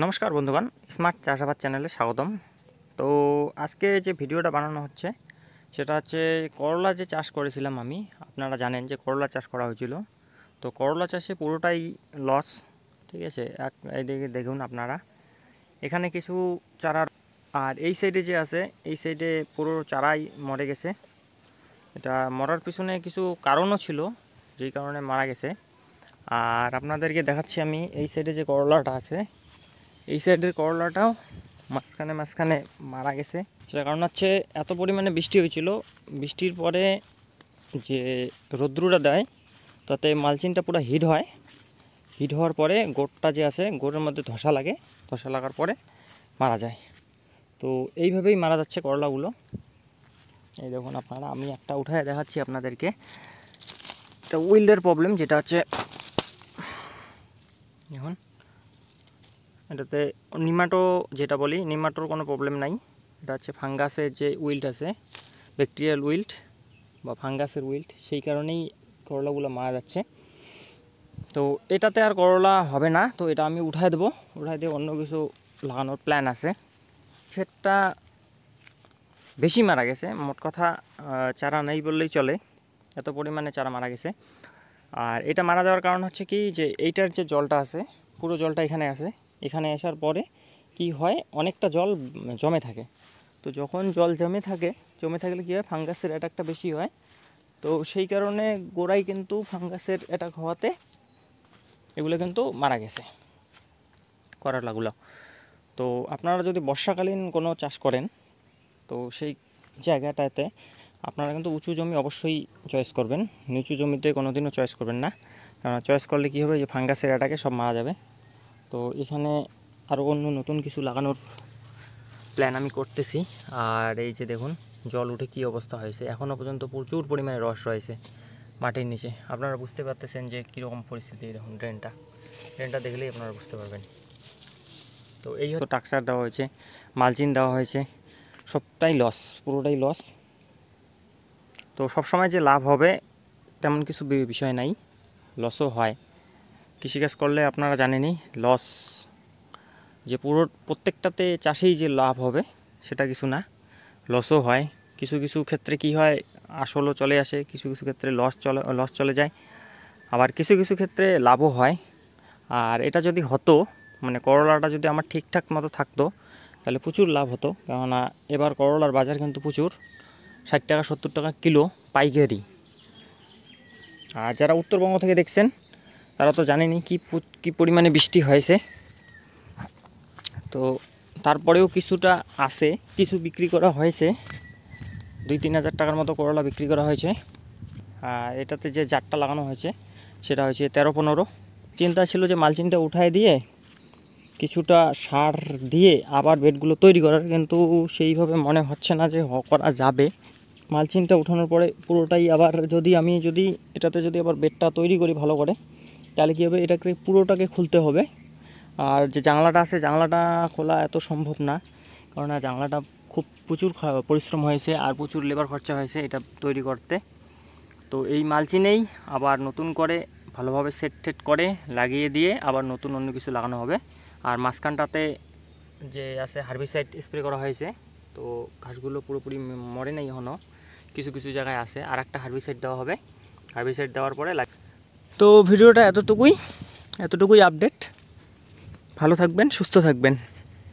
নমস্কার বন্ধুগণ, স্মার্ট চাষাবাদ চ্যানেলে স্বাগতম। তো আজকে যে ভিডিওটা বানানো হচ্ছে সেটা হচ্ছে করলা যে চাষ করেছিলাম আমি। আপনারা জানেন যে করলা চাষ করা হয়েছিল। তো করলা চাষে পুরোটাই লস, ঠিক আছে। এইদিকে দেখুন আপনারা, এখানে কিছু চারা, আর এই সাইডে যে আছে এই সাইডে পুরো চারাই মরে গেছে। এটা মরার পিছনে কিছু কারণও ছিল, যেই কারণে মারা গেছে। আর আপনাদেরকে দেখাচ্ছি আমি এই সাইডে যে করলাটা আছে, এই সাইডের করলাটাও মাঝখানে মারা গেছে। সেটার কারণ হচ্ছে এত পরিমাণে বৃষ্টি হয়েছিল, বৃষ্টির পরে যে রৌদ্রটা দেয় তাতে মালচিনটা পুরো হিট হয়। হিট হওয়ার পরে গোড়টা যে আছে গোড়ের মধ্যে ধসা লাগে, ধসা লাগার পরে মারা যায়। তো এইভাবেই মারা যাচ্ছে করলাগুলো। এই দেখুন আপনারা, আমি একটা উঠায় দেখাচ্ছি আপনাদেরকে। এটা উইল্ডের প্রবলেম, যেটা হচ্ছে এখন এটাতে নিমাটো, যেটা বলি নিমাটোর কোনো প্রবলেম নাই। এটা হচ্ছে ফাঙ্গাসের যে উইল্ট আছে, ব্যাকটেরিয়াল উইল্ট বা ফাঙ্গাসের উইল্ট, সেই কারণেই করলাগুলো মারা যাচ্ছে। তো এটাতে আর করলা হবে না, তো এটা আমি উঠায় দেবো। উঠায় দিয়ে অন্য কিছু লাগানোর প্ল্যান আছে। ক্ষেতটা বেশি মারা গেছে, মোট কথা চারা নেই বললেই চলে, এত পরিমাণে চারা মারা গেছে। আর এটা মারা যাওয়ার কারণ হচ্ছে কি, যে এইটার যে জলটা আছে পুরো জলটা এখানে আছে, এখানে আসার পরে কি হয়, অনেকটা জল জমে থাকে। তো যখন জল জমে থাকলে কী হয়, ফাঙ্গাসের অ্যাটাকটা বেশি হয়। তো সেই কারণে গোড়ায় কিন্তু ফাঙ্গাসের অ্যাটাক হওয়াতে এগুলো কিন্তু মারা গেছে করলাগুলো। তো আপনারা যদি বর্ষাকালীন কোনো চাষ করেন, তো সেই জায়গাটাতে আপনারা কিন্তু উঁচু জমি অবশ্যই চয়েস করবেন, নিচু জমিতে কোনোদিনও চয়েস করবেন না। কারণ চয়েস করলে কী হবে, যে ফাঙ্গাসের অ্যাটাকে সব মারা যাবে। তো এখানে আরও অন্য নতুন কিছু লাগানোর প্ল্যান আমি করতেছি। আর এই যে দেখুন জল উঠে কী অবস্থা হয়েছে, এখনও পর্যন্ত প্রচুর পরিমাণে রস রয়েছে মাটির নিচে। আপনারা বুঝতে পারতেছেন যে কীরকম পরিস্থিতি। দেখুন ড্রেনটা দেখলেই আপনারা বুঝতে পারবেন। তো এই হয়তো টাক্সার দেওয়া হয়েছে, মালচিন দেওয়া হয়েছে, সবটাই লস, পুরোটাই লস। তো সবসময় যে লাভ হবে তেমন কিছু বিষয় নাই, লসও হয়। কৃষিকাজ করলে আপনারা জানেনই লস, যে প্রত্যেকটাতে চাষেই যে লাভ হবে সেটা কিছু না, লসও হয়। কিছু কিছু ক্ষেত্রে কি হয়, আসলও চলে আসে, কিছু কিছু ক্ষেত্রে লস চলে যায়, আবার কিছু কিছু ক্ষেত্রে লাভও হয়। আর এটা যদি হতো, মানে করলাটা যদি আমার ঠিকঠাক মতো থাকতো, তাহলে প্রচুর লাভ হতো। কেননা এবার করলার বাজার কিন্তু প্রচুর, 60 টাকা 70 টাকা কিলো পাইকারি। আর যারা উত্তরবঙ্গ থেকে দেখছেন তারা তো জানেনই কী পরিমাণে বৃষ্টি হয়েছে। তো তারপরেও কিছুটা আছে, কিছু বিক্রি করা হয়েছে, 2-3 হাজার টাকার মতো করলা বিক্রি করা হয়েছে। আর এটাতে যে জারটা লাগানো হয়েছে সেটা হয়েছে 13-15। চিন্তা ছিল যে মালচিনটা উঠায় দিয়ে কিছুটা সার দিয়ে আবার বেডগুলো তৈরি করার, কিন্তু সেইভাবে মনে হচ্ছে না যে করা যাবে। মালচিনটা উঠানোর পরে পুরোটাই আবার যদি এটাতে আবার বেডটা তৈরি করি ভালো করে, তাহলে কী হবে, এটাকে পুরোটাকে খুলতে হবে। আর যে জানলাটা আছে, জানলাটা খোলা এত সম্ভব না, কারণ জানলাটা খুব প্রচুর পরিশ্রম হয়েছে আর প্রচুর লেবার খরচা হয়েছে এটা তৈরি করতে। তো এই মালচিনেই আবার নতুন করে ভালোভাবে সেট করে লাগিয়ে দিয়ে আবার নতুন অন্য কিছু লাগানো হবে। আর মাঝখানটাতে যে আছে হার্বিসাইড স্প্রে করা হয়েছে, তো ঘাসগুলো পুরোপুরি মরে নাই এখনও, কিছু কিছু জায়গায় আছে। আর একটা হার্বিসাইড দেওয়া হবে, হার্বিসাইড দেওয়ার পরে তো ভিডিওটা এতটুকুই আপডেট। ভালো থাকবেন, সুস্থ থাকবেন।